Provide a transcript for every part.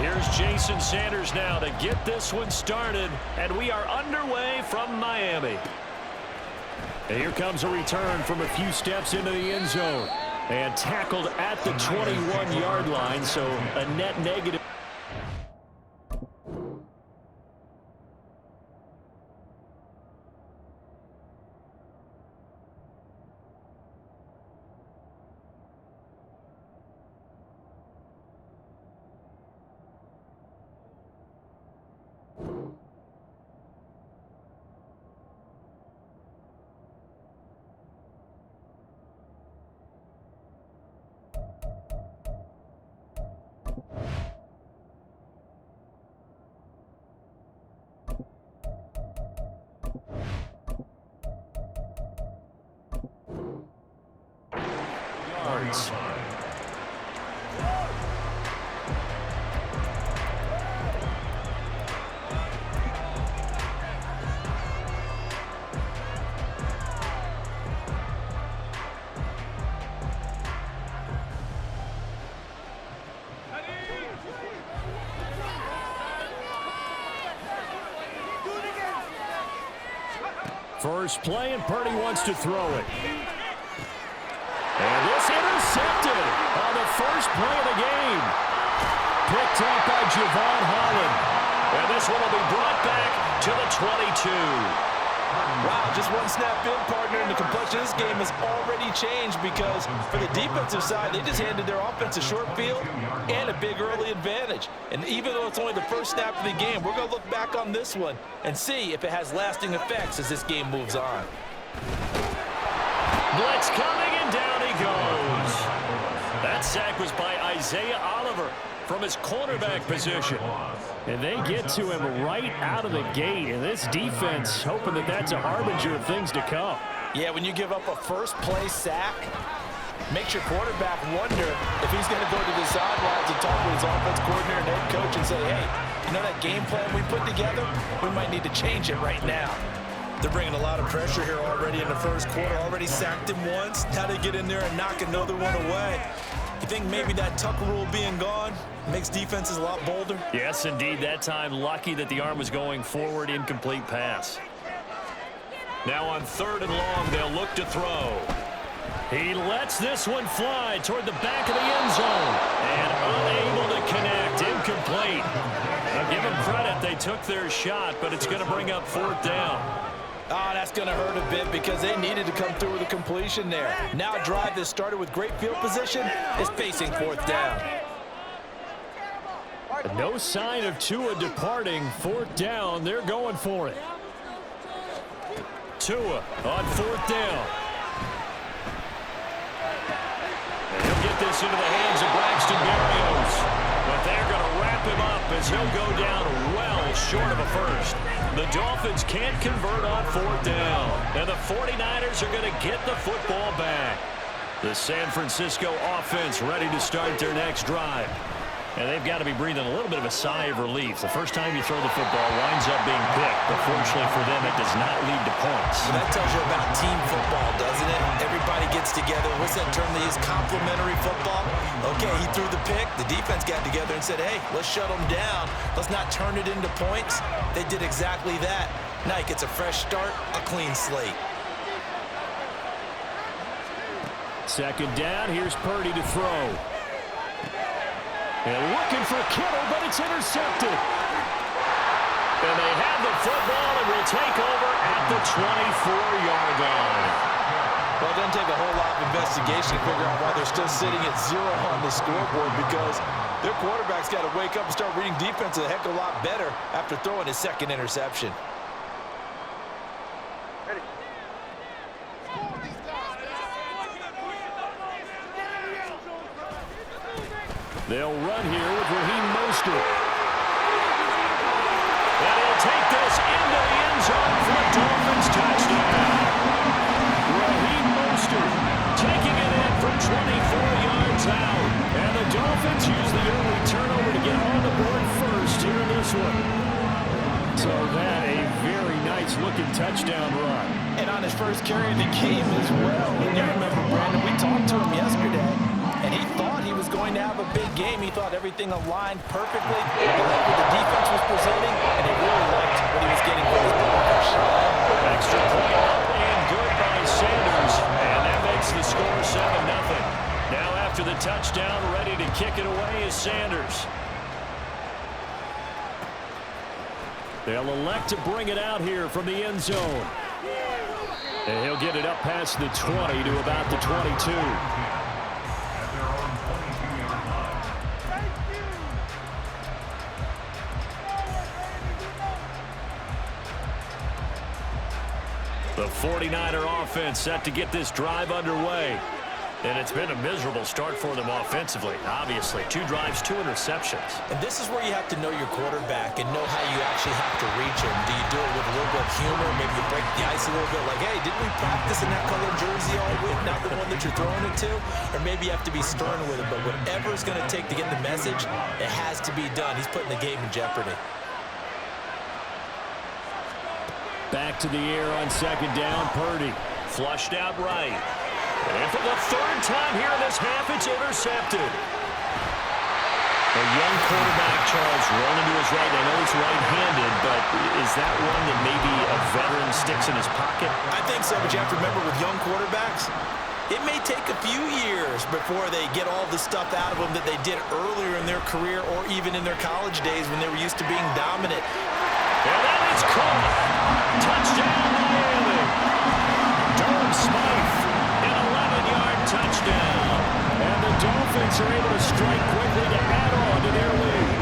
Here's Jason Sanders now to get this one started, and we are underway from Miami. And here comes a return from a few steps into the end zone. And tackled at the 21-yard line, so a net negative. Yards. First play, and Purdy wants to throw it. And this intercepted on the first play of the game. Picked up by Javon Holland. And this one will be brought back to the 22. Wow, just one snap in, partner, and the complexion of this game has already changed because for the defensive side, they just handed their offense a short field and a big early advantage. And even though it's only the first snap of the game, we're going to look back on this one and see if it has lasting effects as this game moves on. Blitz coming, and down he goes. That sack was by Isaiah Oliver from his cornerback position. And they get to him right out of the gate. And this defense hoping that that's a harbinger of things to come. Yeah, when you give up a first-play sack, makes your quarterback wonder if he's going to go to the sidelines and talk with his offense coordinator and head coach and say, hey, you know that game plan we put together? We might need to change it right now. They're bringing a lot of pressure here already in the first quarter. Already sacked him once. Now they get in there and knock another one away. You think maybe that Tucker rule being gone makes defenses a lot bolder? Yes, indeed. That time, lucky that the arm was going forward. Incomplete pass. Now on 3rd and long, they'll look to throw. He lets this one fly toward the back of the end zone. And unable to connect. Incomplete. Now give them credit. They took their shot, but it's going to bring up 4th down. Oh, that's going to hurt a bit because they needed to come through with a completion there. Now a drive that started with great field position is facing 4th down. No sign of Tua departing. 4th down. They're going for it. Tua on 4th down. And he'll get this into the hands of Braxton Berrios. But they're going to wrap him up as he'll go down well short of a first. The Dolphins can't convert on 4th down. And the 49ers are going to get the football back. The San Francisco offense ready to start their next drive. And they've got to be breathing a little bit of a sigh of relief. The first time you throw the football winds up being picked, but fortunately for them, it does not lead to points. Well, that tells you about team football, doesn't it? Everybody gets together. What's that term they use? Complementary football? Okay, he threw the pick. The defense got together and said, hey, let's shut them down. Let's not turn it into points. They did exactly that. Now he gets a fresh start, a clean slate. 2nd down. Here's Purdy to throw. And looking for Kittle, but it's intercepted. And they have the football and will take over at the 24-yard line. Well, it doesn't take a whole lot of investigation to figure out why they're still sitting at 0 on the scoreboard because their quarterback's got to wake up and start reading defense a heck of a lot better after throwing his 2nd interception. They'll run here with Raheem Mostert. And he'll take this into the end zone for a Dolphins touchdown. Raheem Mostert taking it in from 24 yards out. And the Dolphins use the early turnover to get on the board first here in this one. So that a very nice-looking touchdown run. And on his first carry of the game as well. And you remember, Brandon, we talked to him yesterday, and he thought he was going to have a a big game. He thought everything aligned perfectly. He liked what the defense was presenting, and he really liked what he was getting from his blockers. Extra point up and good by Sanders. And that makes the score 7-0. Now after the touchdown, ready to kick it away is Sanders. They'll elect to bring it out here from the end zone. And he'll get it up past the 20 to about the 22. The 49er offense set to get this drive underway. And it's been a miserable start for them offensively, obviously. 2 drives, 2 interceptions. And this is where you have to know your quarterback and know how you actually have to reach him. Do you do it with a little bit of humor? Maybe you break the ice a little bit like, hey, didn't we practice in that color jersey all week, not the one that you're throwing it to? Or maybe you have to be stern with it. But whatever it's going to take to get the message, it has to be done. He's putting the game in jeopardy. Back to the air on second down, Purdy. Flushed out right. And for the 3rd time here in this half, it's intercepted. A young quarterback, Charles, rolling to his right. I know he's right-handed, but is that one that maybe a veteran sticks in his pocket? I think so, but you have to remember with young quarterbacks, it may take a few years before they get all the stuff out of them that they did earlier in their career or even in their college days when they were used to being dominant. And that is caught. Touchdown, Miami. Durham Smythe. Touchdown. And the Dolphins are able to strike quickly to add on to their lead.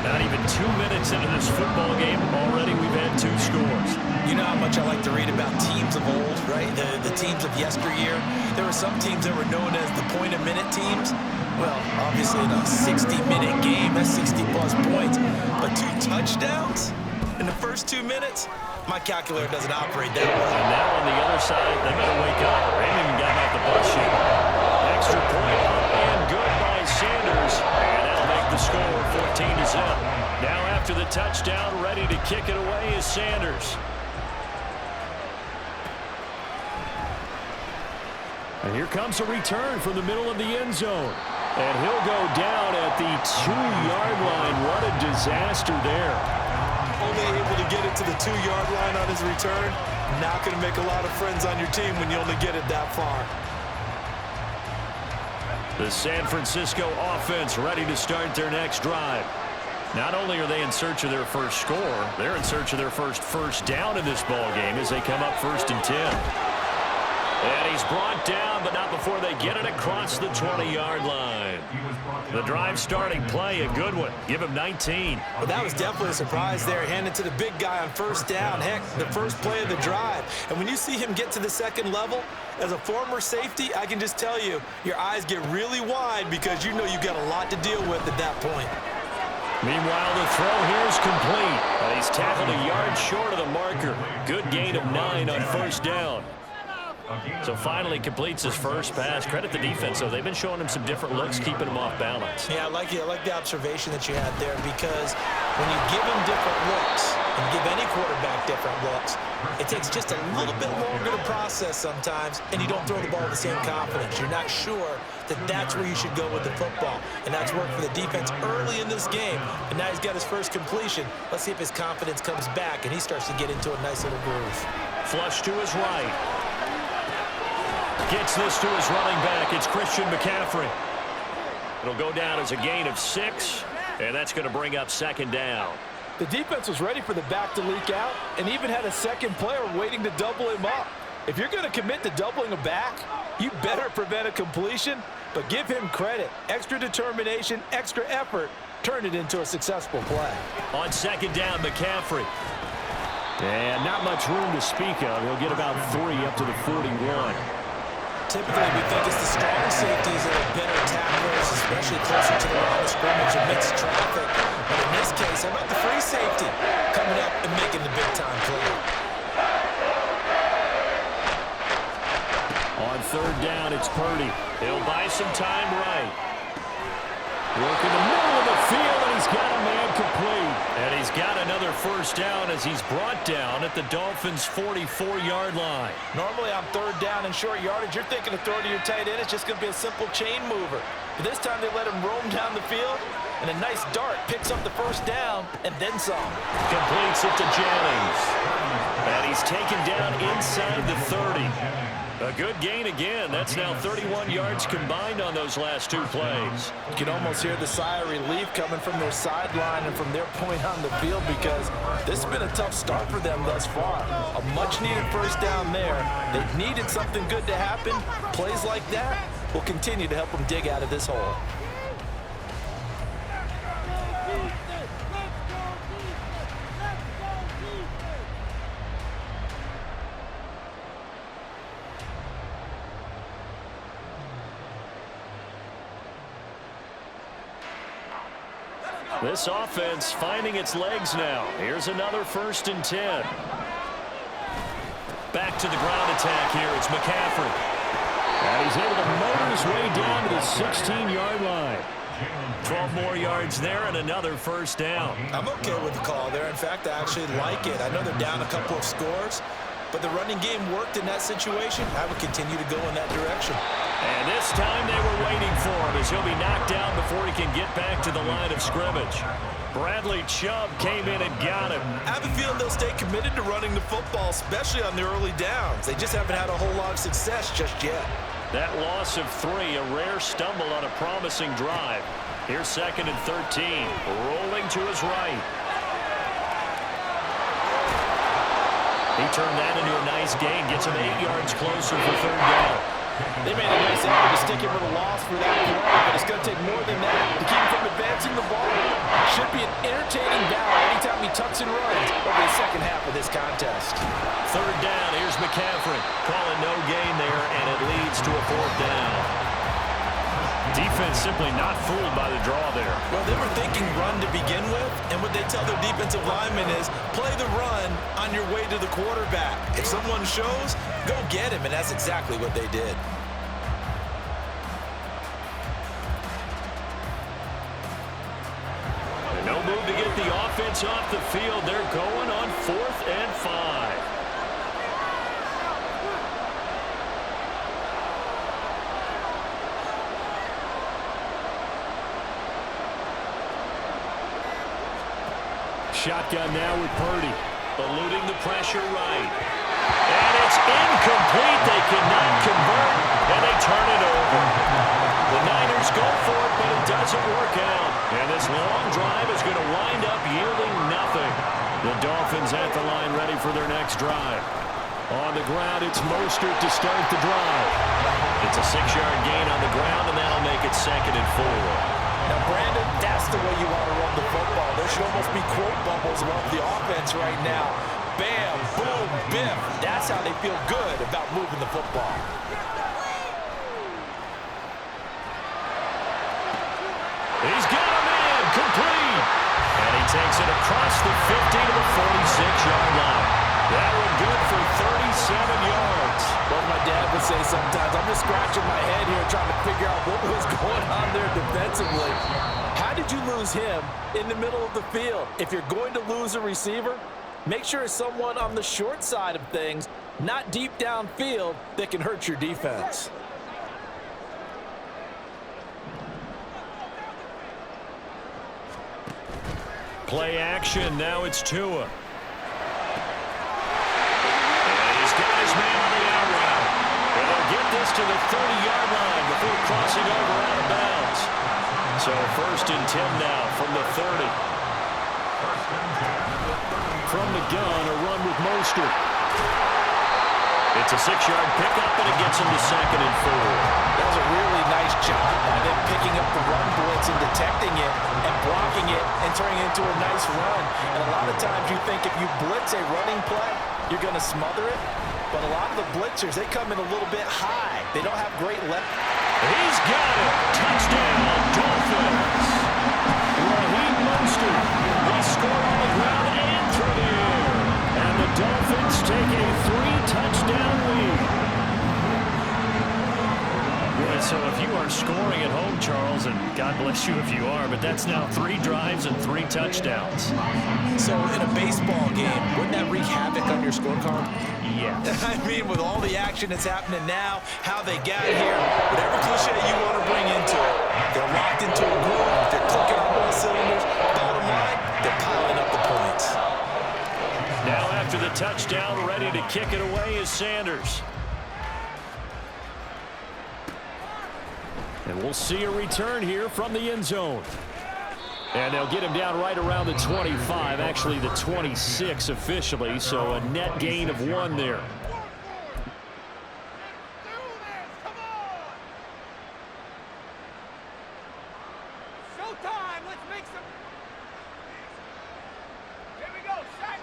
Not even 2 minutes into this football game, already we've had 2 scores. You know how much I like to read about teams of old, right? The teams of yesteryear. There were some teams that were known as the point-a-minute teams. Well, obviously in a 60-minute game, that's 60-plus points. But 2 touchdowns in the first 2 minutes? My calculator doesn't operate that well. And now on the other side, they better wake up. They haven't even gotten off the bus yet. Extra point up and good by Sanders. And that'll make the score 14-0. Now after the touchdown, ready to kick it away is Sanders. And here comes a return from the middle of the end zone. And he'll go down at the 2-yard line. What a disaster there. Only able to get it to the 2-yard line on his return. Not going to make a lot of friends on your team when you only get it that far. The San Francisco offense ready to start their next drive. Not only are they in search of their first score, they're in search of their first down in this ball game as they come up 1st and 10. And he's brought down, but not before they get it across the 20-yard line. The drive starting play, a good one. Give him 19. Well, that was definitely a surprise there. Handed to the big guy on 1st down. Heck, the first play of the drive. And when you see him get to the 2nd level, as a former safety, I can just tell you, your eyes get really wide because you know you've got a lot to deal with at that point. Meanwhile, the throw here is complete. And he's tackled a yard short of the marker. Good gain of 9 on 1st down. So finally completes his first pass. Credit the defense, though. They've been showing him some different looks, keeping him off balance. Yeah, I like the observation that you had there because when you give him different looks and give any quarterback different looks, it takes just a little bit longer to process sometimes, and you don't throw the ball with the same confidence. You're not sure that that's where you should go with the football, and that's worked for the defense early in this game, and now he's got his first completion. Let's see if his confidence comes back, and he starts to get into a nice little groove. Flush to his right. Gets this to his running back. It's Christian McCaffrey. It'll go down as a gain of 6, and that's going to bring up 2nd down. The defense was ready for the back to leak out and even had a second player waiting to double him up. If you're going to commit to doubling a back, you better prevent a completion, but give him credit. Extra determination, extra effort, turn it into a successful play. On 2nd down, McCaffrey. And not much room to speak of. He'll get about 3 up to the 41. Typically, we think it's the strong safeties that are better tacklers, especially closer to the line of scrimmage amidst traffic. But in this case, how about the free safety coming up and making the big-time play? On 3rd down, it's Purdy. He'll buy some time right. Work in the middle of the field, and he's got a man complete. complete. And he's got another first down as he's brought down at the Dolphins' 44-yard line. Normally on third down and short yardage, you're thinking of throwing to your tight end. It's just going to be a simple chain mover. But this time they let him roam down the field, and a nice dart picks up the first down and then some. Completes it to Jennings. And he's taken down inside the 30. A good gain again. That's now 31 yards combined on those last two plays. You can almost hear the sigh of relief coming from their sideline and from their point on the field, because this has been a tough start for them thus far. A much-needed first down there. They've needed something good to happen. Plays like that will continue to help them dig out of this hole. This offense finding its legs now. Here's another 1st and 10. Back to the ground attack here. It's McCaffrey. And he's able to motor his way down to the 16-yard line. 12 more yards there and another first down. I'm okay with the call there. In fact, I actually like it. I know they're down a couple of scores, but the running game worked in that situation. I would continue to go in that direction. And this time they were waiting for him as he'll be knocked down before he can get back to the line of scrimmage. Bradley Chubb came in and got him. I have a feeling they'll stay committed to running the football, especially on the early downs. They just haven't had a whole lot of success just yet. That loss of 3, a rare stumble on a promising drive. Here's 2nd and 13. Rolling to his right. He turned that into a nice gain. Gets him 8 yards closer for 3rd down. They made a nice effort to stick him with a loss for that play, but it's going to take more than that to keep him from advancing the ball. Should be an entertaining battle anytime he tucks and runs over the second half of this contest. 3rd down, here's McCaffrey. Calling no gain there, and it leads to a 4th down. Defense simply not fooled by the draw there. Well, they were thinking run to begin with, and what they tell their defensive linemen is play the run on your way to the quarterback. If someone shows, go get him, and that's exactly what they did. No move to get the offense off the field. They're going on 4th and 5. Shotgun now with Purdy. Eluding the pressure right. And it's incomplete. They cannot convert, and they turn it over. The Niners go for it, but it doesn't work out. And this long drive is going to wind up yielding nothing. The Dolphins at the line ready for their next drive. On the ground, it's Mostert to start the drive. It's a 6-yard gain on the ground, and that'll make it 2nd and 4. Now, Brandon, that's the way you want to run the football. There should almost be quote bubbles above the offense right now. Bam, boom, biff. That's how they feel good about moving the football. He's got a man, complete. And he takes it across the 50 to the 46-yard line. That one good for 37 yards. Well, my dad would say sometimes, I'm just scratching my head here trying to figure out what was going on there defensively. How did you lose him in the middle of the field? If you're going to lose a receiver, make sure it's someone on the short side of things, not deep downfield, that can hurt your defense. Play action, now it's Tua. Got his man on the out route. And they'll get this to the 30-yard line before crossing over out of bounds. So 1st and 10 now from the 30. From the gun, a run with Mostert. It's a 6-yard pickup, and it gets him to 2nd and 4. That was a really nice job by them picking up the run blitz and detecting it and blocking it and turning it into a nice run. And a lot of times you think if you blitz a running play, you're going to smother it. But a lot of the blitzers, they come in a little bit high. They don't have great left. He's got it. Touchdown, Dolphins. Raheem Mostert will score on the ground and through the air. And the Dolphins take a 3-touchdown lead. So if you are scoring at home, home, Charles, and God bless you if you are, but that's now 3 drives and 3 touchdowns. So in a baseball game, wouldn't that wreak havoc on your scorecard? Yeah. I mean, with all the action that's happening now, how they got here, whatever cliche you want to bring into it, they're locked into a groove, they're clicking on all cylinders. Bottom line, they're piling up the points. Now after the touchdown, ready to kick it away is Sanders. And we'll see a return here from the end zone. And they'll get him down right around the 25, actually the 26 officially, so a net gain of 1 there. Showtime! Let's make some... Here we go, set!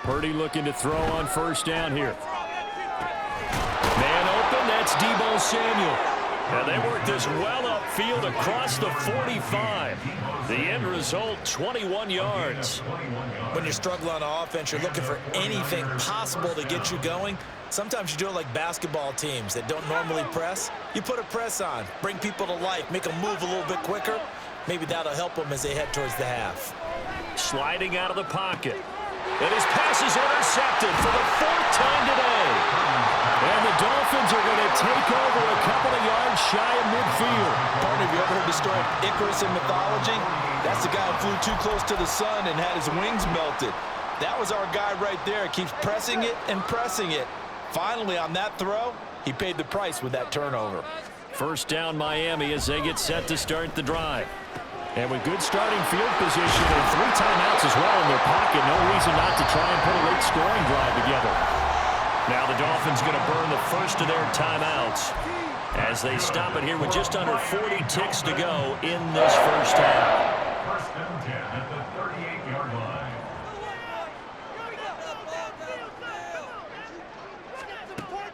Purdy looking to throw on first down here. Man open, that's Deebo Samuel. And they work this well upfield across the 45. The end result, 21 yards. When you're struggling on offense, you're looking for anything possible to get you going. Sometimes you do it like basketball teams that don't normally press. You put a press on, bring people to life, make them move a little bit quicker. Maybe that'll help them as they head towards the half. Sliding out of the pocket. And his pass is intercepted for the 4th time today. And the Dolphins are going to take over a couple of yards shy of midfield. Partner, have you ever heard the story of Icarus in mythology? That's the guy who flew too close to the sun and had his wings melted. That was our guy right there. Keeps pressing it and pressing it. Finally, on that throw, he paid the price with that turnover. First down Miami as they get set to start the drive. And with good starting field position and 3 timeouts as well in their pocket, no reason not to try and put a late scoring drive together. Now the Dolphins going to burn the first of their timeouts as they stop it here with just under 40 ticks to go in this first half. First and 10 at the 38-yard line.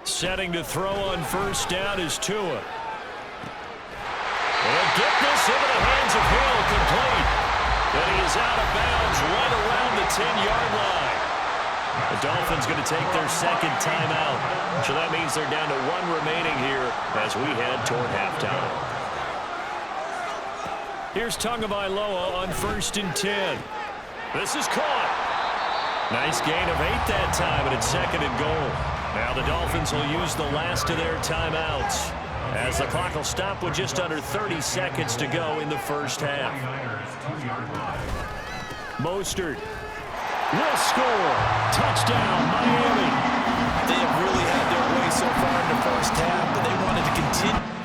Setting to throw on first down is Tua. They'll get this into the hands of Hill, complete. But he is out of bounds right around the 10-yard line. The Dolphins going to take their second timeout. So that means they're down to 1 remaining here as we head toward halftime. Here's Tagovailoa on first and 10. This is caught. Nice gain of 8 that time, and it's 2nd and goal. Now the Dolphins will use the last of their timeouts as the clock will stop with just under 30 seconds to go in the first half. Mostert will score. Touchdown, Miami. They have really had their way so far in the first half, but they wanted to continue.